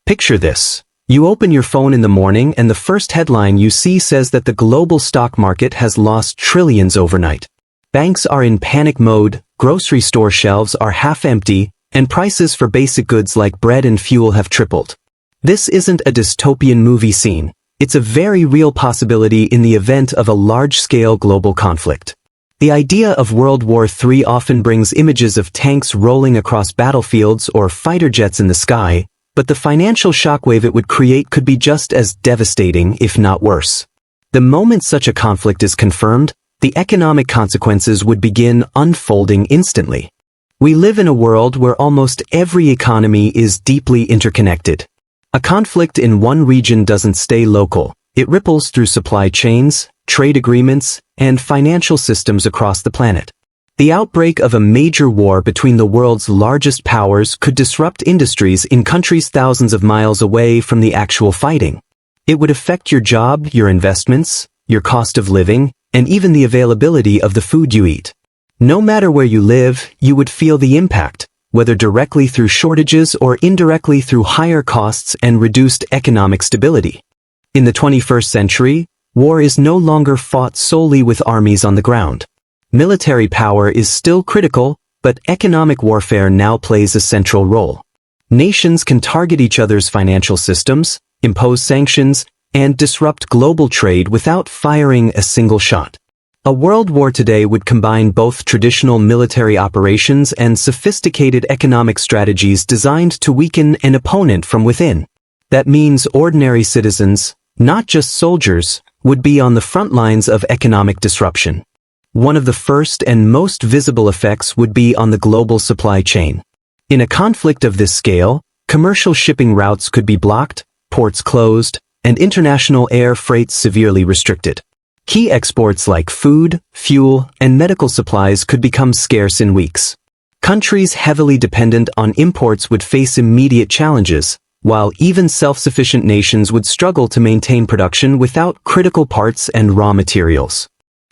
Picture this. You open your phone in the morning and the first headline you see says that the global stock market has lost trillions overnight. Banks are in panic mode, grocery store shelves are half empty, and prices for basic goods like bread and fuel have tripled. This isn't a dystopian movie scene. It's a very real possibility in the event of a large-scale global conflict. The idea of World War III often brings images of tanks rolling across battlefields or fighter jets in the sky, but the financial shockwave it would create could be just as devastating, if not worse. The moment such a conflict is confirmed, the economic consequences would begin unfolding instantly. We live in a world where almost every economy is deeply interconnected. A conflict in one region doesn't stay local. It ripples through supply chains, trade agreements, and financial systems across the planet. The outbreak of a major war between the world's largest powers could disrupt industries in countries thousands of miles away from the actual fighting. It would affect your job, your investments, your cost of living, and even the availability of the food you eat. No matter where you live, you would feel the impact, whether directly through shortages or indirectly through higher costs and reduced economic stability. In the 21st century, war is no longer fought solely with armies on the ground. Military power is still critical, but economic warfare now plays a central role. Nations can target each other's financial systems, impose sanctions, and disrupt global trade without firing a single shot. A world war today would combine both traditional military operations and sophisticated economic strategies designed to weaken an opponent from within. That means ordinary citizens, not just soldiers, would be on the front lines of economic disruption. One of the first and most visible effects would be on the global supply chain. In a conflict of this scale, commercial shipping routes could be blocked, ports closed, and international air freight severely restricted. Key exports like food, fuel, and medical supplies could become scarce in weeks. Countries heavily dependent on imports would face immediate challenges, while even self-sufficient nations would struggle to maintain production without critical parts and raw materials.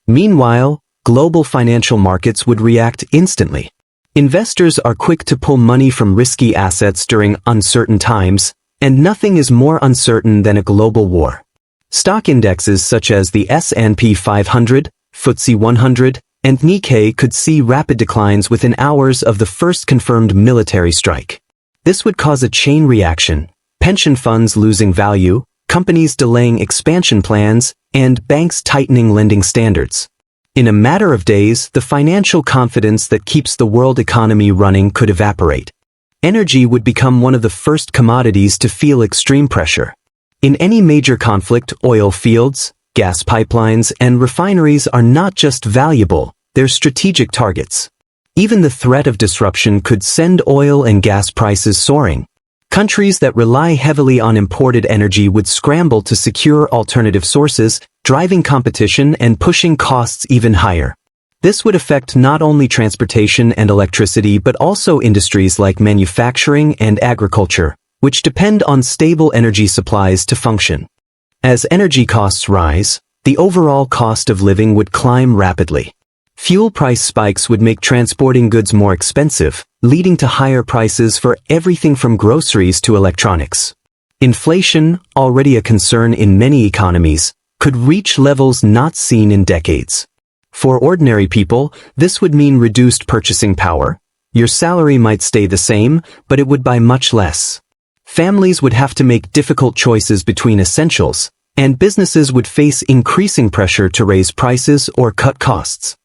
Meanwhile, global financial markets would react instantly. Investors are quick to pull money from risky assets during uncertain times, and nothing is more uncertain than a global war. Stock indexes such as the S&P 500, FTSE 100, and Nikkei could see rapid declines within hours of the first confirmed military strike. This would cause a chain reaction, pension funds losing value, companies delaying expansion plans, and banks tightening lending standards. In a matter of days, the financial confidence that keeps the world economy running could evaporate. Energy would become one of the first commodities to feel extreme pressure. In any major conflict, oil fields, gas pipelines, and refineries are not just valuable, they're strategic targets. Even the threat of disruption could send oil and gas prices soaring. Countries that rely heavily on imported energy would scramble to secure alternative sources, driving competition and pushing costs even higher. This would affect not only transportation and electricity but also industries like manufacturing and agriculture, which depend on stable energy supplies to function. As energy costs rise, the overall cost of living would climb rapidly. Fuel price spikes would make transporting goods more expensive, leading to higher prices for everything from groceries to electronics. Inflation, already a concern in many economies, could reach levels not seen in decades. For ordinary people, this would mean reduced purchasing power. Your salary might stay the same, but it would buy much less. Families would have to make difficult choices between essentials, and businesses would face increasing pressure to raise prices or cut costs.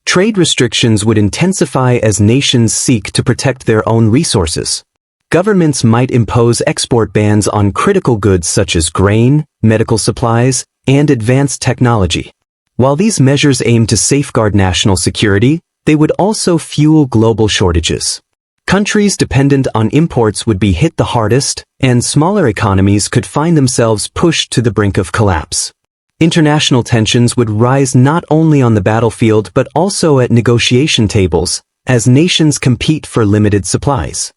Trade restrictions would intensify as nations seek to protect their own resources. Governments might impose export bans on critical goods such as grain, medical supplies, and advanced technology. While these measures aim to safeguard national security, they would also fuel global shortages. Countries dependent on imports would be hit the hardest, and smaller economies could find themselves pushed to the brink of collapse. International tensions would rise not only on the battlefield but also at negotiation tables, as nations compete for limited supplies.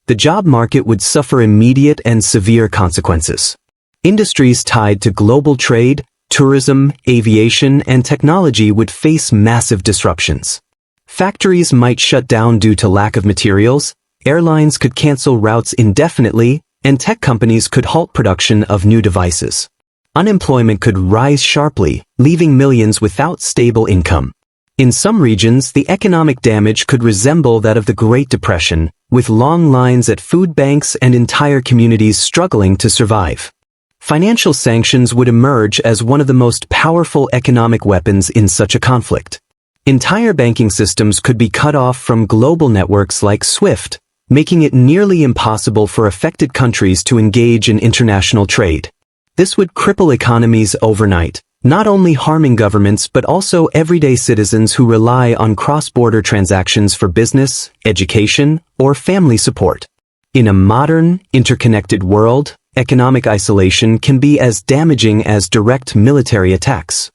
The job market would suffer immediate and severe consequences. Industries tied to global trade, tourism, aviation, and technology would face massive disruptions. Factories might shut down due to lack of materials, airlines could cancel routes indefinitely, and tech companies could halt production of new devices. Unemployment could rise sharply, leaving millions without stable income. In some regions, the economic damage could resemble that of the Great Depression, with long lines at food banks and entire communities struggling to survive. Financial sanctions would emerge as one of the most powerful economic weapons in such a conflict. Entire banking systems could be cut off from global networks like SWIFT, making it nearly impossible for affected countries to engage in international trade. This would cripple economies overnight, not only harming governments but also everyday citizens who rely on cross-border transactions for business, education, or family support. In a modern, interconnected world, economic isolation can be as damaging as direct military attacks.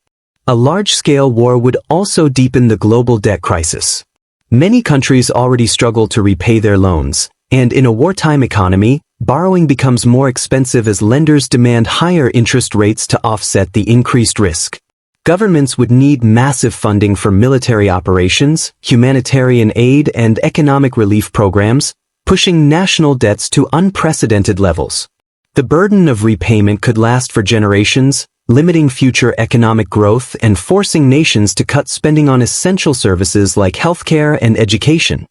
A large-scale war would also deepen the global debt crisis. Many countries already struggle to repay their loans, and in a wartime economy, borrowing becomes more expensive as lenders demand higher interest rates to offset the increased risk. Governments would need massive funding for military operations, humanitarian aid, and economic relief programs, pushing national debts to unprecedented levels. The burden of repayment could last for generations, limiting future economic growth and forcing nations to cut spending on essential services like healthcare and education.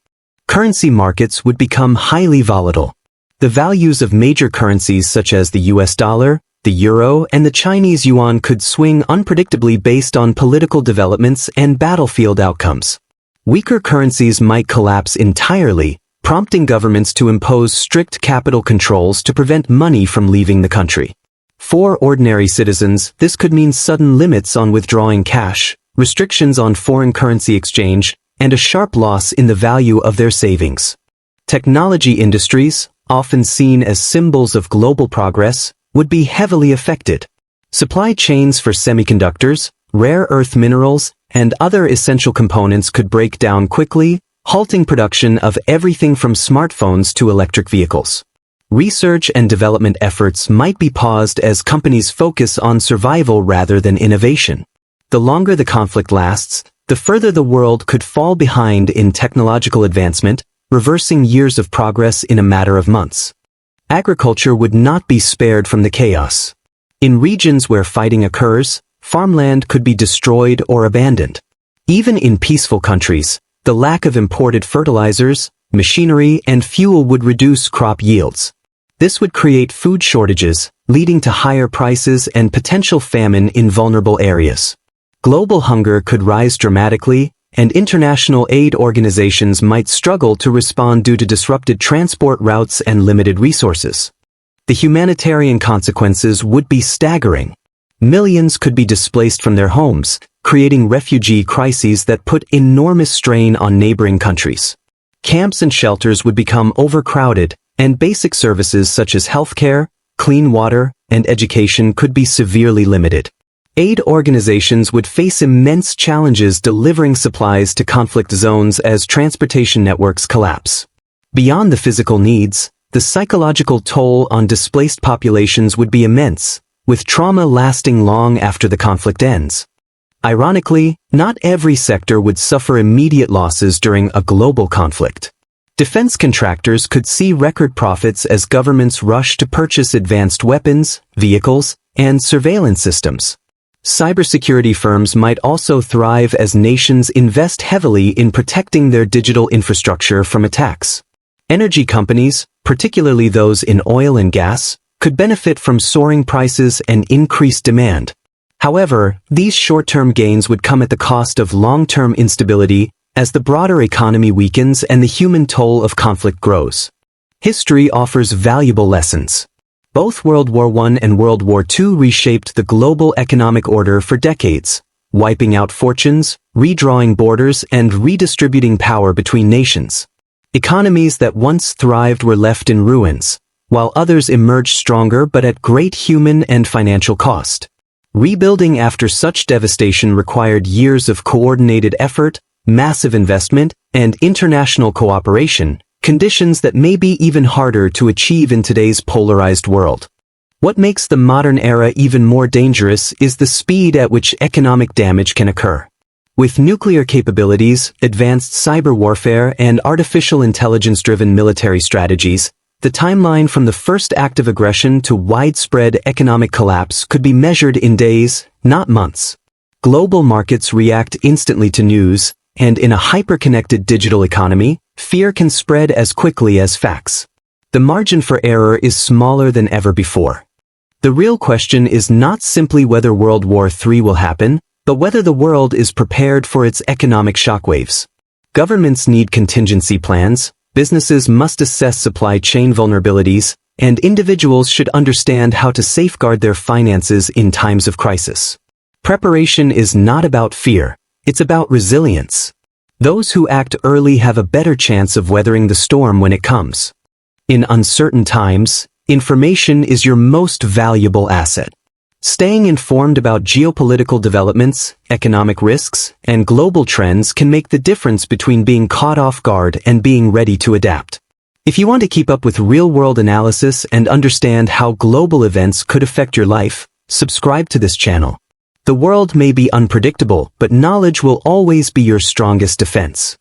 Currency markets would become highly volatile. The values of major currencies such as the US dollar, the euro, and the Chinese yuan could swing unpredictably based on political developments and battlefield outcomes. Weaker currencies might collapse entirely, prompting governments to impose strict capital controls to prevent money from leaving the country. For ordinary citizens, this could mean sudden limits on withdrawing cash, restrictions on foreign currency exchange, and a sharp loss in the value of their savings. Technology industries, often seen as symbols of global progress, would be heavily affected. Supply chains for semiconductors, rare earth minerals, and other essential components could break down quickly, halting production of everything from smartphones to electric vehicles. Research and development efforts might be paused as companies focus on survival rather than innovation. The longer the conflict lasts, the further the world could fall behind in technological advancement, reversing years of progress in a matter of months. Agriculture would not be spared from the chaos. In regions where fighting occurs, farmland could be destroyed or abandoned. Even in peaceful countries, the lack of imported fertilizers, machinery, and fuel would reduce crop yields. This would create food shortages, leading to higher prices and potential famine in vulnerable areas. Global hunger could rise dramatically, and international aid organizations might struggle to respond due to disrupted transport routes and limited resources. The humanitarian consequences would be staggering. Millions could be displaced from their homes, creating refugee crises that put enormous strain on neighboring countries. Camps and shelters would become overcrowded, and basic services such as healthcare, clean water, and education could be severely limited. Aid organizations would face immense challenges delivering supplies to conflict zones as transportation networks collapse. Beyond the physical needs, the psychological toll on displaced populations would be immense, with trauma lasting long after the conflict ends. Ironically, not every sector would suffer immediate losses during a global conflict. Defense contractors could see record profits as governments rush to purchase advanced weapons, vehicles, and surveillance systems. Cybersecurity firms might also thrive as nations invest heavily in protecting their digital infrastructure from attacks. Energy companies, particularly those in oil and gas, could benefit from soaring prices and increased demand. However, these short-term gains would come at the cost of long-term instability as the broader economy weakens and the human toll of conflict grows. History offers valuable lessons. Both World War I and World War II reshaped the global economic order for decades, wiping out fortunes, redrawing borders, and redistributing power between nations. Economies that once thrived were left in ruins, while others emerged stronger but at great human and financial cost. Rebuilding after such devastation required years of coordinated effort, massive investment, and international cooperation, conditions that may be even harder to achieve in today's polarized world. What makes the modern era even more dangerous is the speed at which economic damage can occur. With nuclear capabilities, advanced cyber warfare, and artificial intelligence-driven military strategies, The timeline from the first act of aggression to widespread economic collapse could be measured in days, not months. Global markets react instantly to news, and in a hyper-connected digital economy, fear can spread as quickly as facts. The margin for error is smaller than ever before. The real question is not simply whether World War III will happen, but whether the world is prepared for its economic shockwaves. Governments need contingency plans, businesses must assess supply chain vulnerabilities, and individuals should understand how to safeguard their finances in times of crisis. Preparation is not about fear, it's about resilience. Those who act early have a better chance of weathering the storm when it comes. In uncertain times, information is your most valuable asset. Staying informed about geopolitical developments, economic risks, and global trends can make the difference between being caught off guard and being ready to adapt. If you want to keep up with real-world analysis and understand how global events could affect your life, subscribe to this channel. The world may be unpredictable, but knowledge will always be your strongest defense.